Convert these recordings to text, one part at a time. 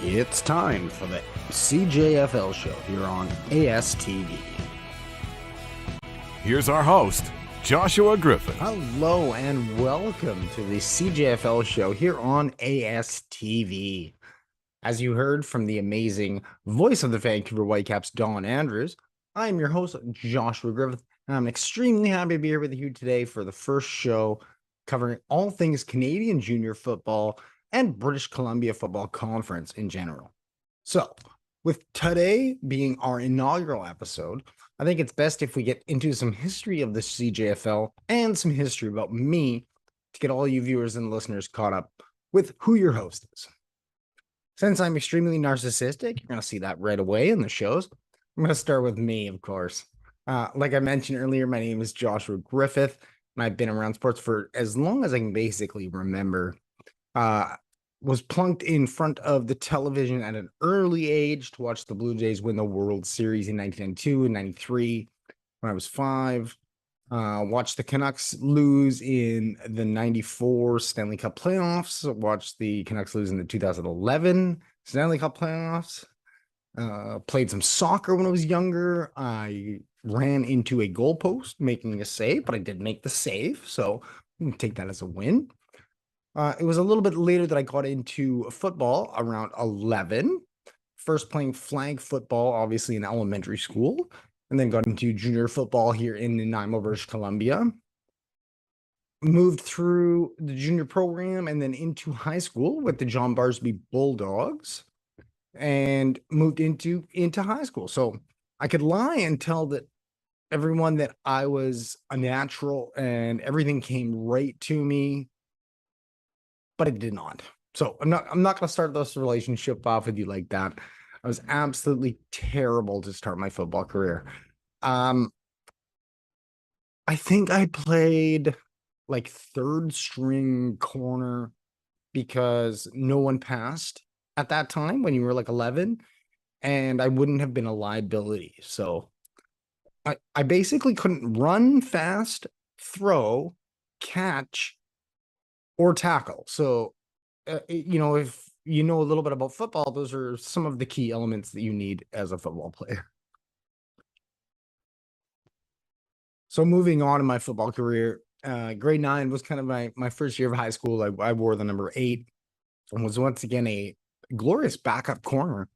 It's time for the CJFL show here on ASTV. Here's our host, Joshua Griffith. Hello and welcome to the CJFL show here on ASTV. As you heard from the amazing voice of the Vancouver Whitecaps, Don Andrews, I am your host, Joshua Griffith, and I'm extremely happy to be here with you today for the first show covering all things Canadian junior football and British Columbia Football Conference in general. So, with today being our inaugural episode, I think it's best if we get into some history of the CJFL and some history about me to get all you viewers and listeners caught up with who your host is. Since I'm extremely narcissistic, you're going to see that right away in the shows. I'm going to start with me, of course. Like I mentioned earlier, my name is Joshua Griffith, and I've been around sports for as long as I can basically remember. Was plunked in front of the television at an early age to watch the Blue Jays win the World Series in 1992 and 93 when I was 5. Watched the Canucks lose in the 94 Stanley Cup playoffs. Watched the Canucks lose in the 2011 Stanley Cup playoffs. Played some soccer when I was younger. I ran into a goalpost making a save, but I did make the save, so I'm gonna take that as a win. It was a little bit later that I got into football, around 11. First playing flag football, obviously in elementary school, and then got into junior football here in Nanaimo, British Columbia. Moved through the junior program and then into high school with the John Barsby Bulldogs, and moved into high school. So I could lie and tell that everyone that I was a natural and everything came right to me, but it did not. So I'm not going to start this relationship off with you like that. I was absolutely terrible to start my football career. I think I played like third string corner because no one passed at that time when you were like 11, and I wouldn't have been a liability. So I basically couldn't run fast, throw, catch, or tackle. So, if you know a little bit about football, those are some of the key elements that you need as a football player. So moving on in my football career, grade 9 was kind of my first year of high school. I wore the number 8 and was once again a glorious backup corner.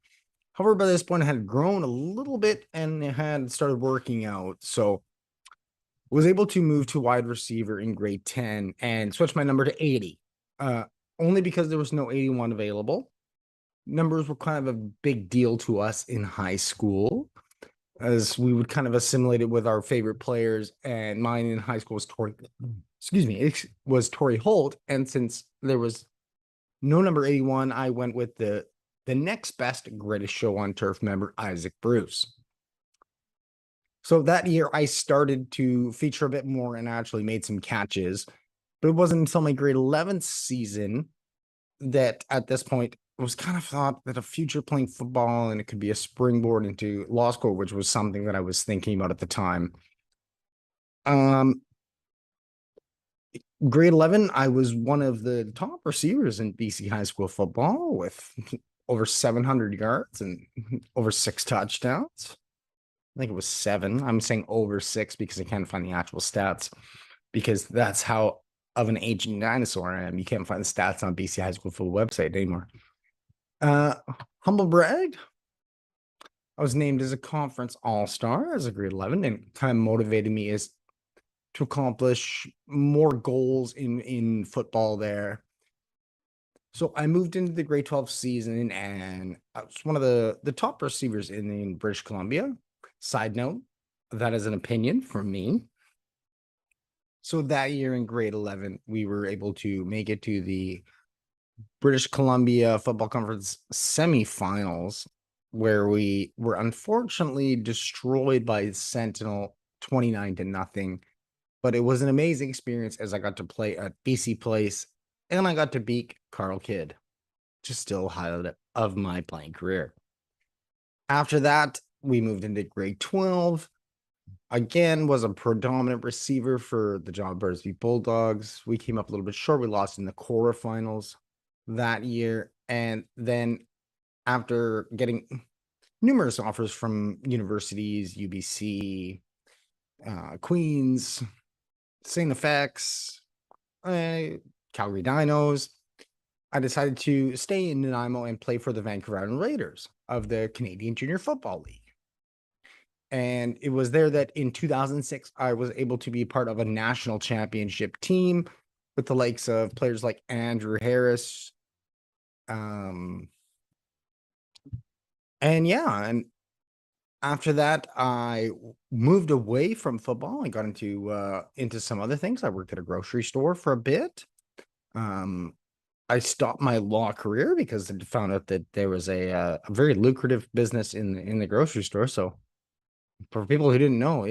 However, by this point, I had grown a little bit and had started working out. So was able to move to wide receiver in grade 10 and switch my number to 80, only because there was no 81 available. Numbers were kind of a big deal to us in high school, as we would kind of assimilate it with our favorite players, and mine in high school was Torrey Holt. And since there was no number 81, I went with the next best Greatest Show on Turf member, Isaac Bruce. So that year I started to feature a bit more and actually made some catches, but it wasn't until my grade 11 season that at this point it was kind of thought that a future playing football and it could be a springboard into law school, which was something that I was thinking about at the time. Grade 11, I was one of the top receivers in BC high school football with over 700 yards and over 6 touchdowns. I think it was 7. I'm saying over 6 because I can't find the actual stats, because that's how of an ancient dinosaur I am. You can't find the stats on BC High School full website anymore. Humble brag, I was named as a conference all-star as a grade 11, and kind of motivated me is to accomplish more goals in football there. So I moved into the grade 12 season, and I was one of the top receivers in British Columbia. Side note, that is an opinion from me. So that year in grade 11, we were able to make it to the British Columbia Football Conference semifinals, where we were unfortunately destroyed by Sentinel 29-0. But it was an amazing experience as I got to play at BC Place and I got to beat Carl Kidd, just still highlight of my playing career. After that, we moved into grade 12. Again, was a predominant receiver for the John Barsby Bulldogs. We came up a little bit short. We lost in the quarterfinals that year. And then after getting numerous offers from universities, UBC, Queens, St. FX, Calgary Dinos, I decided to stay in Nanaimo and play for the Vancouver Island Raiders of the Canadian Junior Football League. And it was there that in 2006, I was able to be part of a national championship team with the likes of players like Andrew Harris. And after that, I moved away from football. I got into some other things. I worked at a grocery store for a bit. I stopped my law career because I found out that there was a very lucrative business in the grocery store. So for people who didn't know,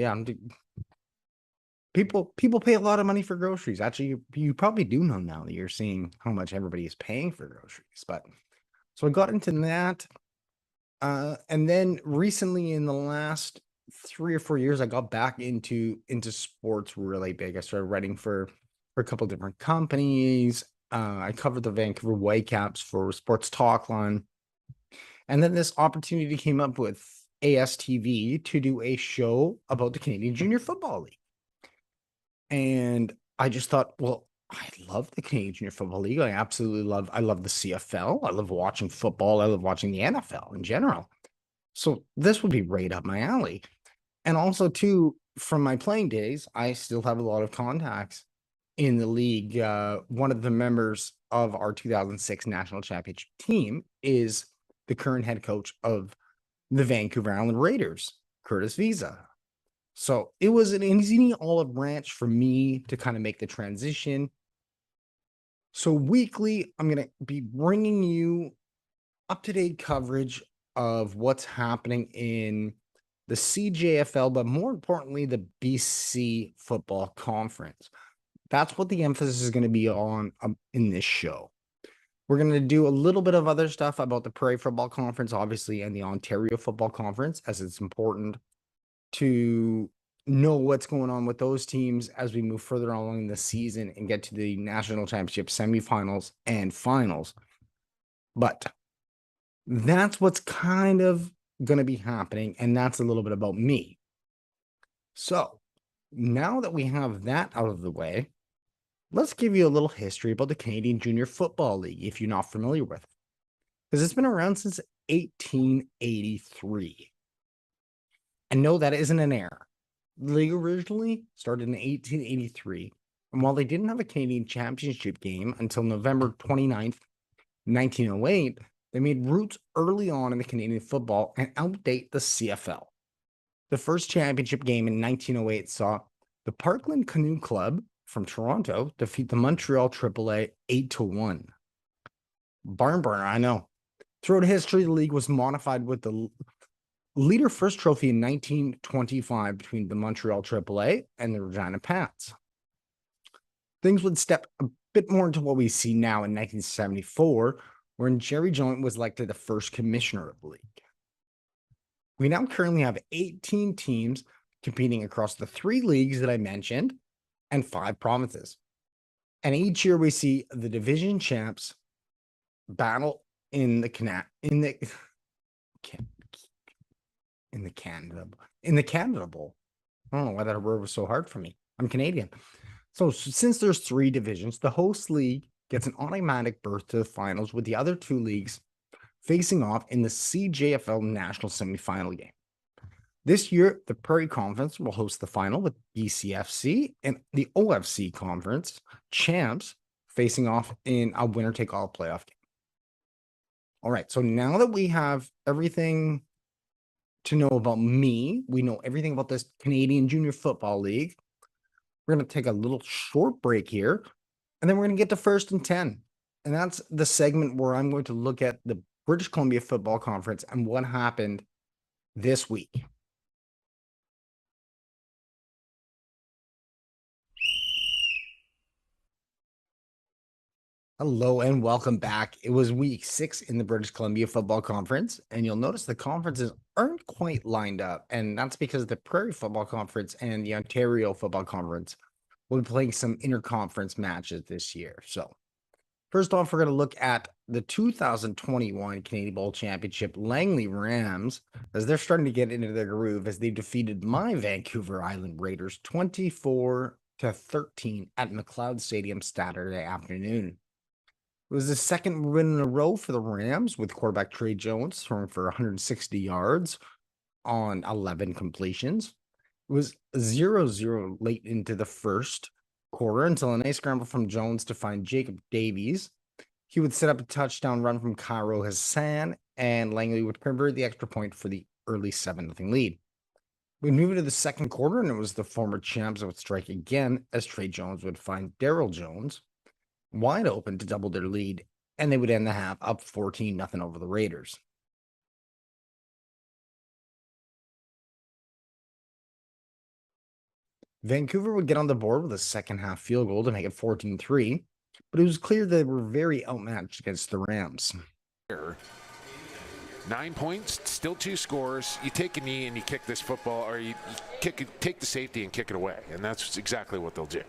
people pay a lot of money for groceries. Actually, you probably do know now that you're seeing how much everybody is paying for groceries. But so I got into that. And then recently in the last 3 or 4 years, I got back into sports really big. I started writing for a couple different companies. I covered the Vancouver Whitecaps for Sports Talkline. And then this opportunity came up with ASTV to do a show about the Canadian Junior Football League. And I just thought, well, I love the Canadian Junior Football League. I love the CFL. I love watching football. I love watching the NFL in general. So this would be right up my alley. And also, too, from my playing days, I still have a lot of contacts in the league. One of the members of our 2006 national championship team is the current head coach of the Vancouver Island Raiders, Curtis Visa. So it was an easy olive branch for me to kind of make the transition. So weekly, I'm going to be bringing you up-to-date coverage of what's happening in the CJFL, but more importantly, the BC Football Conference. That's what the emphasis is going to be on in this show. We're going to do a little bit of other stuff about the Prairie Football Conference, obviously, and the Ontario Football Conference, as it's important to know what's going on with those teams as we move further along in the season and get to the national championship semifinals and finals. But that's what's kind of going to be happening, and that's a little bit about me. So now that we have that out of the way, let's give you a little history about the Canadian Junior Football League, if you're not familiar with it, because it's been around since 1883. And no, that isn't an error. The league originally started in 1883, and while they didn't have a Canadian championship game until November 29th, 1908, they made roots early on in the Canadian football and outdate the CFL. The first championship game in 1908 saw the Parkland Canoe Club from Toronto defeat the Montreal AAA 8-1. Barn burner, I know. Throughout history, the league was modified with the Leader First Trophy in 1925 between the Montreal AAA and the Regina Pats. Things would step a bit more into what we see now in 1974, when Jerry Joint was elected the first commissioner of the league. We now currently have 18 teams competing across the 3 leagues that I mentioned and 5 provinces. And each year we see the division champs battle in the Canada Bowl. I don't know why that word was so hard for me. I'm Canadian. So since there's 3 divisions, the host league gets an automatic berth to the finals, with the other 2 leagues facing off in the CJFL national semifinal game. This year, the Prairie Conference will host the final, with BCFC and the OFC Conference champs facing off in a winner-take-all playoff game. All right, so now that we have everything to know about me, we know everything about this Canadian Junior Football League, we're going to take a little short break here, and then we're going to get to First and 10. And that's the segment where I'm going to look at the British Columbia Football Conference and what happened this week. Hello and welcome back. It was week 6 in the British Columbia Football Conference, and you'll notice the conferences aren't quite lined up, and that's because the Prairie Football Conference and the Ontario Football Conference will be playing some interconference matches this year. So first off, we're going to look at the 2021 Canadian Bowl Championship Langley Rams, as they're starting to get into their groove as they defeated my Vancouver Island Raiders 24-13 at McLeod Stadium Saturday afternoon. It was the second win in a row for the Rams, with quarterback Trey Jones throwing for 160 yards on 11 completions. It was 0-0 late into the first quarter until a nice scramble from Jones to find Jacob Davies. He would set up a touchdown run from Cairo Hassan, and Langley would convert the extra point for the early 7-0 lead. We moved into the second quarter, and it was the former champs that would strike again as Trey Jones would find Daryl Jones wide open to double their lead, and they would end the half up 14-0 over the Raiders. Vancouver would get on the board with a second half field goal to make it 14-3, but it was clear they were very outmatched against the Rams. 9 points, still 2 scores. You take a knee and you kick this football, or you take the safety and kick it away, and that's exactly what they'll do.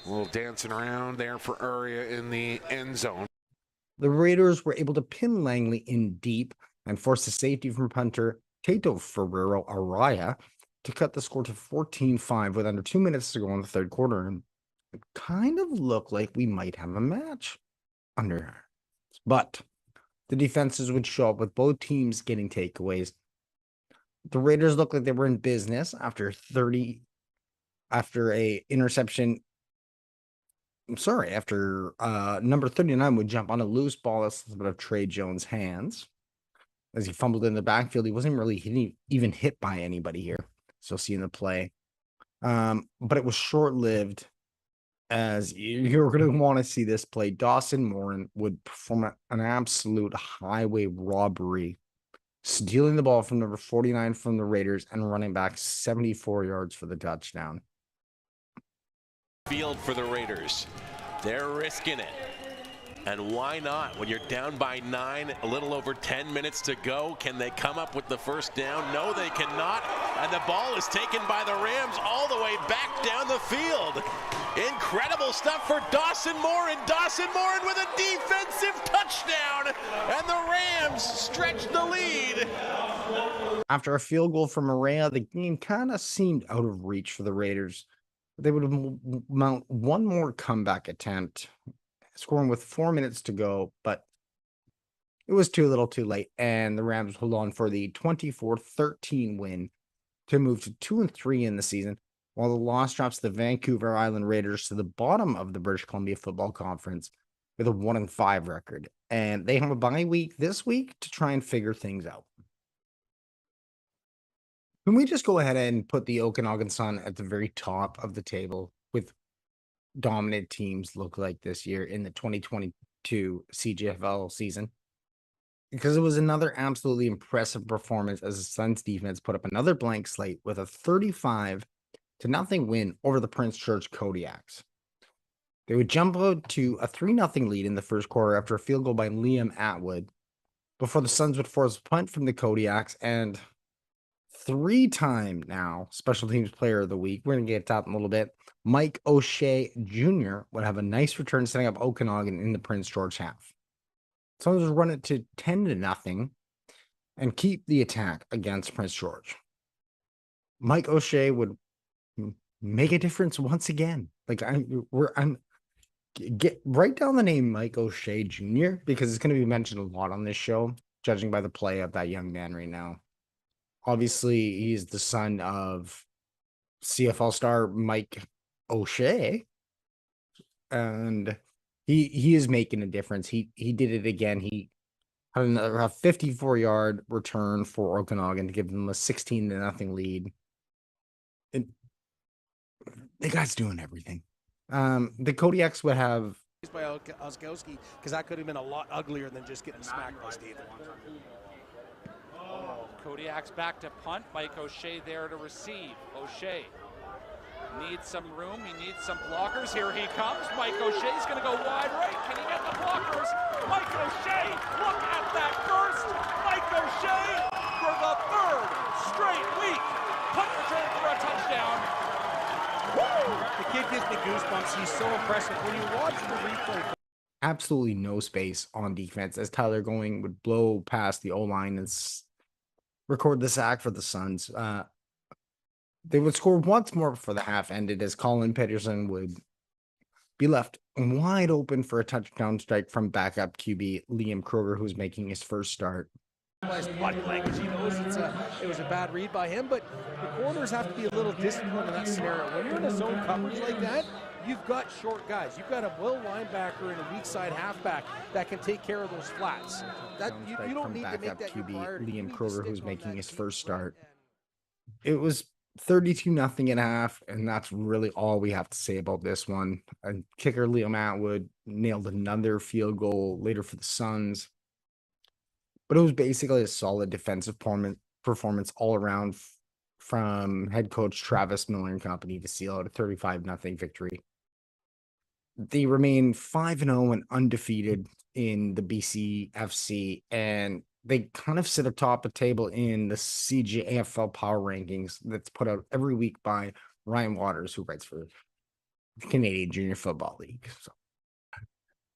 A little dancing around there for Uriah in the end zone. The Raiders were able to pin Langley in deep and force the safety from punter Tato Ferrero Araya to cut the score to 14-5 with under 2 minutes to go in the third quarter. And it kind of looked like we might have a match under. But the defenses would show up with both teams getting takeaways. The Raiders looked like they were in business after number 39 would jump on a loose ball that's out of Trey Jones' hands. As he fumbled in the backfield, he wasn't really even hit by anybody here. So seeing the play. But it was short-lived, as you're going to want to see this play. Dawson Morin would perform an absolute highway robbery, stealing the ball from number 49 from the Raiders and running back 74 yards for the touchdown. Field for the Raiders. They're risking it. And why not? When you're down by 9, a little over 10 minutes to go, can they come up with the first down? No, they cannot. And the ball is taken by the Rams all the way back down the field. Incredible stuff for Dawson Morin. Dawson Morin with a defensive touchdown. And the Rams stretch the lead. After a field goal from Araya, the game kind of seemed out of reach for the Raiders. They would mount one more comeback attempt, scoring with 4 minutes to go, but it was too little too late, and the Rams hold on for the 24-13 win to move to 2-3 in the season, while the loss drops the Vancouver Island Raiders to the bottom of the British Columbia Football Conference with a 1-5 record, and they have a bye week this week to try and figure things out. Can we just go ahead and put the Okanagan Sun at the very top of the table with dominant teams look like this year in the 2022 CJFL season? Because it was another absolutely impressive performance as the Suns defense put up another blank slate with a 35-0 win over the Prince George Kodiaks. They would jump out to a 3-0 lead in the first quarter after a field goal by Liam Atwood before the Suns would force a punt from the Kodiaks, and 3-time now Special Teams Player of the Week, we're going to get to that in a little bit, Mike O'Shea Jr. would have a nice return, setting up Okanagan in the Prince George half. Suns would run it to 10-0 and keep the attack against Prince George. Mike O'Shea would make a difference once again. Get write down the name Mike O'Shea Jr. because it's going to be mentioned a lot on this show, judging by the play of that young man right now. Obviously, he's the son of CFL star Mike O'Shea, and he is making a difference. He did it again. He had a 54-yard return for Okanagan to give them a 16-0 lead. And the guy's doing everything. The Kodiaks would have by Oskowski, because that could have been a lot uglier than just getting smacked by Steve. Kodiak's back to punt. Mike O'Shea there to receive. O'Shea needs some room. He needs some blockers. Here he comes. Mike O'Shea's going to go wide right. Can he get the blockers? Mike O'Shea, look at that burst. Mike O'Shea for the third straight week. Punt return for a touchdown. Woo! kid gives me goosebumps. He's so impressive. When you watch the replay. Absolutely no space on defense as Tyler Going would blow past the O-line and record the sack for the Suns. They would score once more before the half ended as Colin Peterson would be left wide open for a touchdown strike from backup QB Liam Kroger, who's making his first start. His body language, he knows it was a bad read by him, but the corners have to be a little disciplined in that scenario. When you're in a zone coverage like that, you've got short guys. You've got a will linebacker and a weak side halfback that can take care of those flats. That you don't need to make that your priority. Liam Kroger, who's making his first start. It was 32-0 at half, and that's really all we have to say about this one. And kicker Liam Atwood nailed another field goal later for the Suns. But it was basically a solid defensive performance all around from head coach Travis Miller and company to seal out a 35-0 victory. They remain 5-0 and undefeated in the BCFC, and they kind of sit atop a table in the CJFL Power Rankings that's put out every week by Ryan Waters, who writes for the Canadian Junior Football League. So.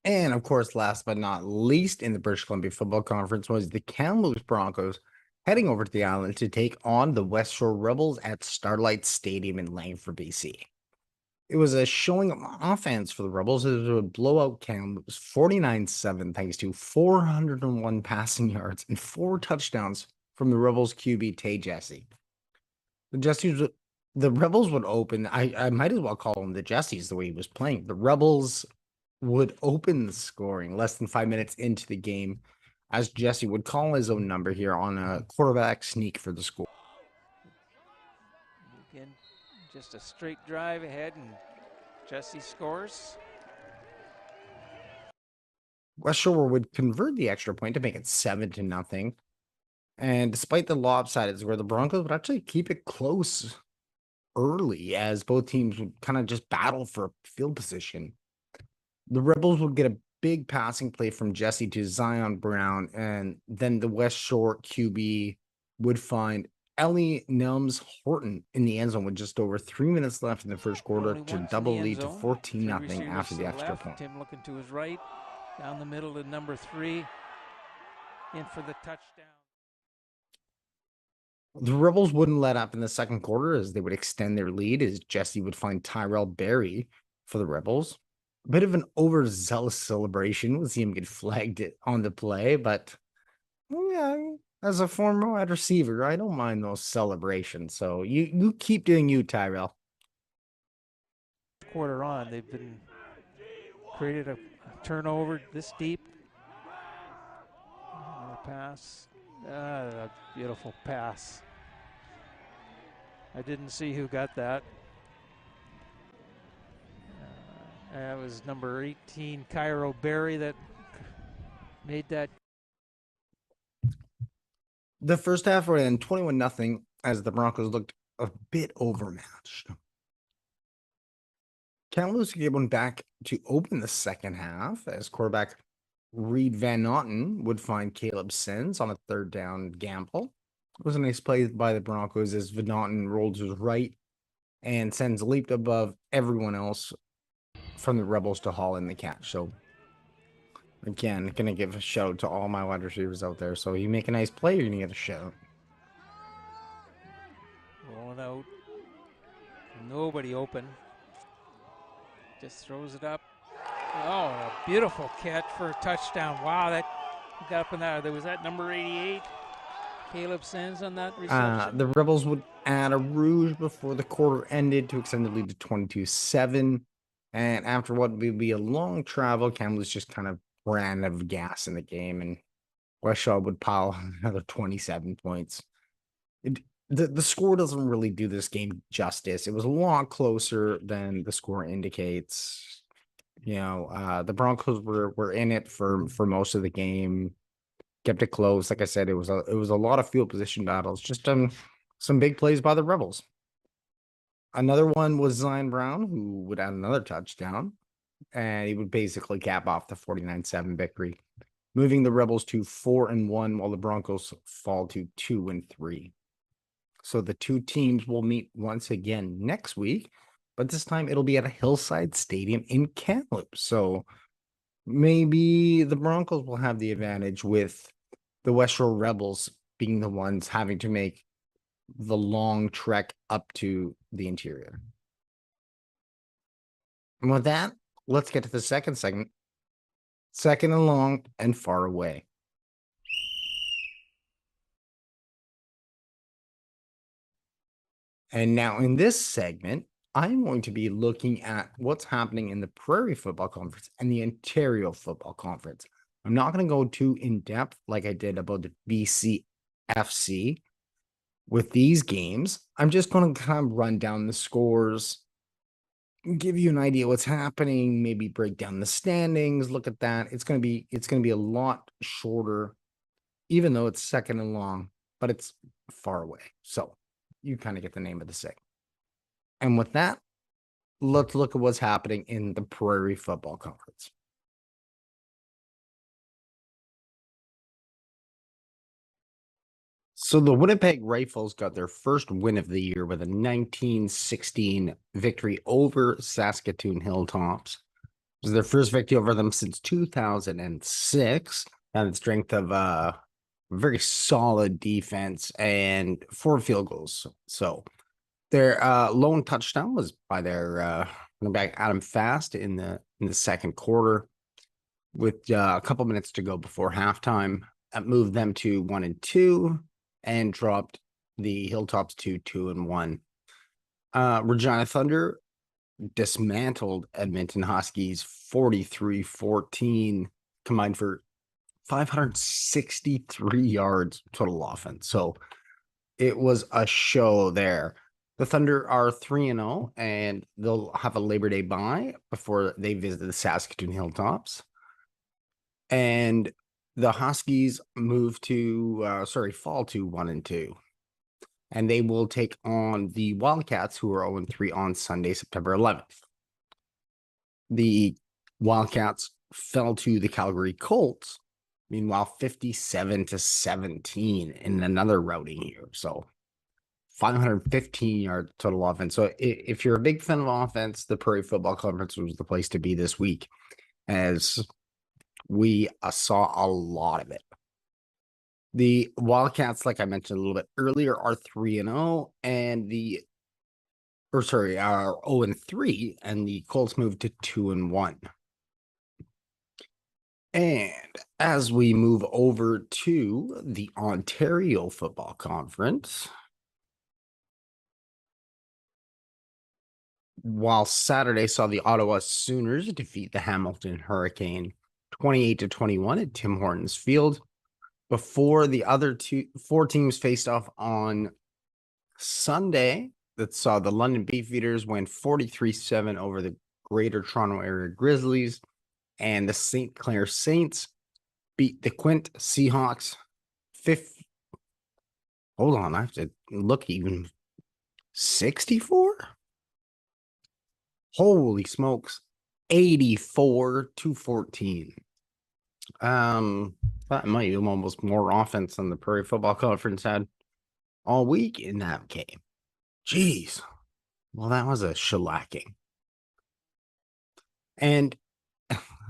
And of course, last but not least, in the British Columbia Football Conference was the Kamloops Broncos heading over to the island to take on the West Shore Rebels at Starlight Stadium in Langford, BC. It was a showing of offense for the Rebels. It was a blowout Kamloops 49-7 thanks to 401 passing yards and 4 touchdowns from the Rebels QB Tay Jesse. The Rebels would open. I might as well call them the Jessies the way he was playing. The Rebels would open the scoring less than 5 minutes into the game as Jesse would call his own number here on a quarterback sneak for the score. Again, just a straight drive ahead and Jesse scores. West Shore would convert the extra point to make it 7-0. And despite the lopsided score, the Broncos would actually keep it close early as both teams would kind of just battle for field position. The Rebels would get a big passing play from Jesse to Zion Brown, and then the West Shore QB would find Ellie Nelms Horton in the end zone with just over 3 minutes left in the first quarter to double lead to 14-0 after the extra point. Tim looking to his right, down the middle to number 3, in for the touchdown. The Rebels wouldn't let up in the second quarter as they would extend their lead as Jesse would find Tyrell Berry for the Rebels. A bit of an overzealous celebration. We'll see him get flagged on the play, but yeah, as a former wide receiver, I don't mind those celebrations. So you keep doing you, Tyrell. Quarter on, they've been created a turnover this deep. Another pass. A beautiful pass. I didn't see who got that. It was number 18, Cairo Berry, that made that. The first half ran 21-0 as the Broncos looked a bit overmatched. Kamloops came back to open the second half as quarterback Reed Van Noten would find Caleb Sens on a third down gamble. It was a nice play by the Broncos as Van Noten rolled to his right and Sens leaped above everyone else from the Rebels to haul in the catch. So again, gonna give a shout out to all my wide receivers out there. So you make a nice play, you're gonna get a shout. Rolling out. Nobody open. Just throws it up. Oh, a beautiful catch for a touchdown. Wow, that got up in there. There was that number 88. Caleb Sens on that reception. The Rebels would add a rouge before the quarter ended to extend the lead to 22-7. And after what would be a long travel, Kamloops just kind of ran out of gas in the game, and West Shore would pile another 27 points. The score doesn't really do this game justice. It was a lot closer than the score indicates. You know, the Broncos were in it for most of the game, kept it close. Like I said, it was a lot of field position battles. Just some big plays by the Rebels. Another one was Zion Brown, who would add another touchdown, and he would basically cap off the 49-7 victory, moving the Rebels to 4-1 while the Broncos fall to 2-3. So the two teams will meet once again next week but this time it'll be at a Hillside Stadium in Kamloops. So maybe the Broncos will have the advantage with the West Shore Rebels being the ones having to make the long trek up to the interior. And with that, let's get to the second segment. Second and long and far away. And now in this segment, I'm going to be looking at what's happening in the Prairie Football Conference and the Ontario Football Conference. I'm not going to go too in depth like I did about the BCFC with these games. I'm just going to kind of run down the scores, give you an idea what's happening, maybe break down the standings, look at that. It's going to be a lot shorter, even though it's second and long, but it's far away. So you kind of get the name of the segment. And with that, let's look at what's happening in the Prairie Football Conference. So the Winnipeg Rifles got their first win of the year with a 1916 victory over Saskatoon Hilltops. It was their first victory over them since 2006, and the strength of a very solid defense and 4 field goals. So their lone touchdown was by their running back Adam Fast in the second quarter, with a couple minutes to go before halftime. That moved them to 1-2 and dropped the Hilltops to 2-1. Regina Thunder dismantled Edmonton Huskies 43-14, combined for 563 yards total offense. So it was a show there. The Thunder are 3-0, and they'll have a Labor Day bye before they visit the Saskatoon Hilltops. And the Huskies move to, fall to 1-2. And they will take on the Wildcats, who are 0-3 on Sunday, September 11th. The Wildcats fell to the Calgary Colts, meanwhile, 57-17 in another routing here. So 515 yard total offense. So if you're a big fan of offense, the Prairie Football Conference was the place to be this week, as we saw a lot of it. The Wildcats, like I mentioned a little bit earlier, are 3-0, and are 0-3, and the Colts moved to 2-1. And as we move over to the Ontario Football Conference, while Saturday saw the Ottawa Sooners defeat the Hamilton Hurricane 28-21 at Tim Hortons Field, before the other 4 teams faced off on Sunday, that saw the London Beefeaters win 43-7 over the Greater Toronto Area Grizzlies, and the St. Clair Saints beat the Quint Seahawks 50. Hold on, I have to look even. 64? Holy smokes. 84-14. That might be almost more offense than the Prairie Football Conference had all week in that game. Jeez. Well, that was a shellacking. And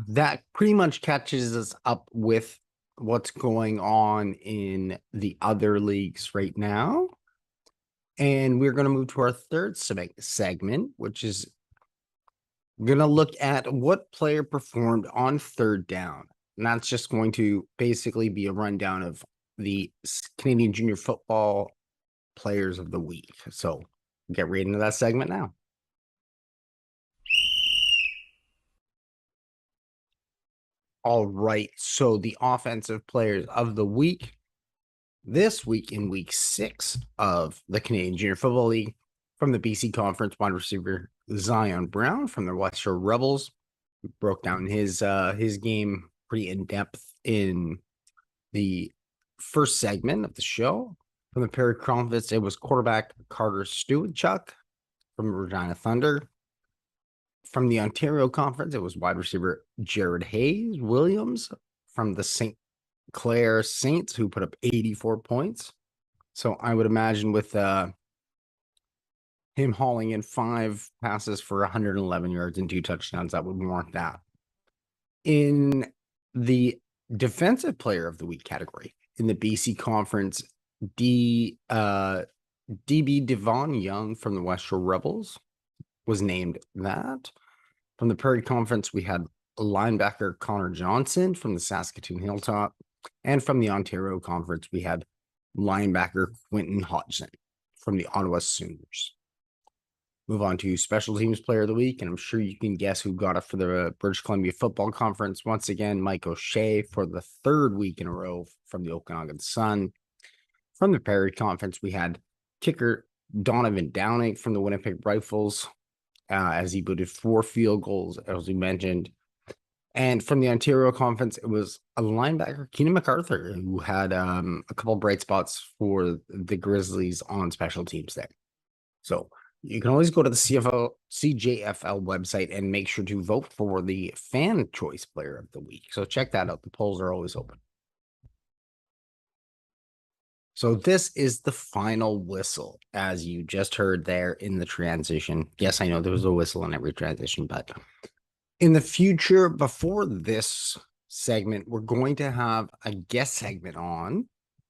that pretty much catches us up with what's going on in the other leagues right now. And we're going to move to our third segment, which is going to look at what player performed on third down. And that's just going to basically be a rundown of the Canadian Junior Football Players of the Week. So get right into that segment now. All right, so the offensive players of the week this week in week 6 of the Canadian Junior Football League, from the BC Conference, wide receiver Zion Brown from the West Shore Rebels. We broke down his game pretty in depth in the first segment of the show. From the Prairie Conference, it was quarterback Carter Stewart-Chuck from Regina Thunder. From the Ontario Conference, it was wide receiver Jared Hayes Williams from the St. Clair Saints, who put up 84 points. So I would imagine with him hauling in 5 passes for 111 yards and 2 touchdowns. That would warrant that. In the defensive player of the week category in the BC Conference, DB Devon Young from the West Shore Rebels was named that. From the Prairie Conference, we had linebacker Connor Johnson from the Saskatoon Hilltop. And from the Ontario Conference, we had linebacker Quentin Hodgson from the Ottawa Sooners. Move on to special teams player of the week, and I'm sure you can guess who got it for the British Columbia Football Conference. Once again, Mike O'Shea for the 3rd week in a row from the Okanagan Sun. From the Prairie Conference, we had kicker Donovan Downing from the Winnipeg Rifles, as he booted 4 field goals, as we mentioned. And from the Ontario Conference, it was a linebacker, Keenan MacArthur, who had a couple bright spots for the Grizzlies on special teams there. So you can always go to the CJFL website and make sure to vote for the fan choice player of the week. So check that out. The polls are always open. So this is the final whistle, as you just heard there in the transition. Yes, I know there was a whistle in every transition, but in the future, before this segment, we're going to have a guest segment on.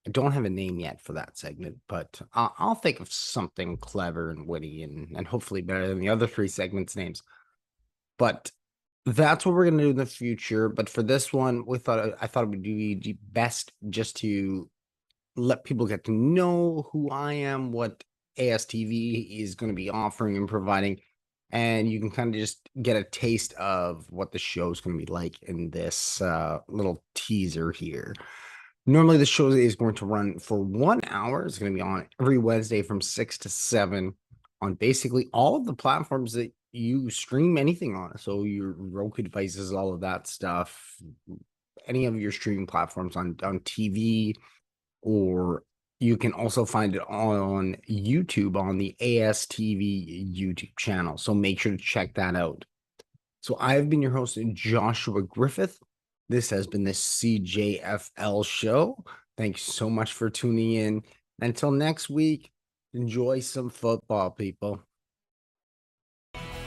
I don't have a name yet for that segment, but I'll think of something clever and witty and hopefully better than the other 3 segments' names. But that's what we're going to do in the future. But for this one, I thought it would be best just to let people get to know who I am, what ASTV is going to be offering and providing, and you can kind of just get a taste of what the show is going to be like in this little teaser here. Normally, the show is going to run for 1 hour. It's going to be on every Wednesday from 6 to 7 on basically all of the platforms that you stream anything on. So your Roku devices, all of that stuff, any of your streaming platforms on TV, or you can also find it on YouTube on the ASTV YouTube channel. So make sure to check that out. So I've been your host, Joshua Griffith. This has been the CJFL show. Thanks so much for tuning in. Until next week, enjoy some football, people.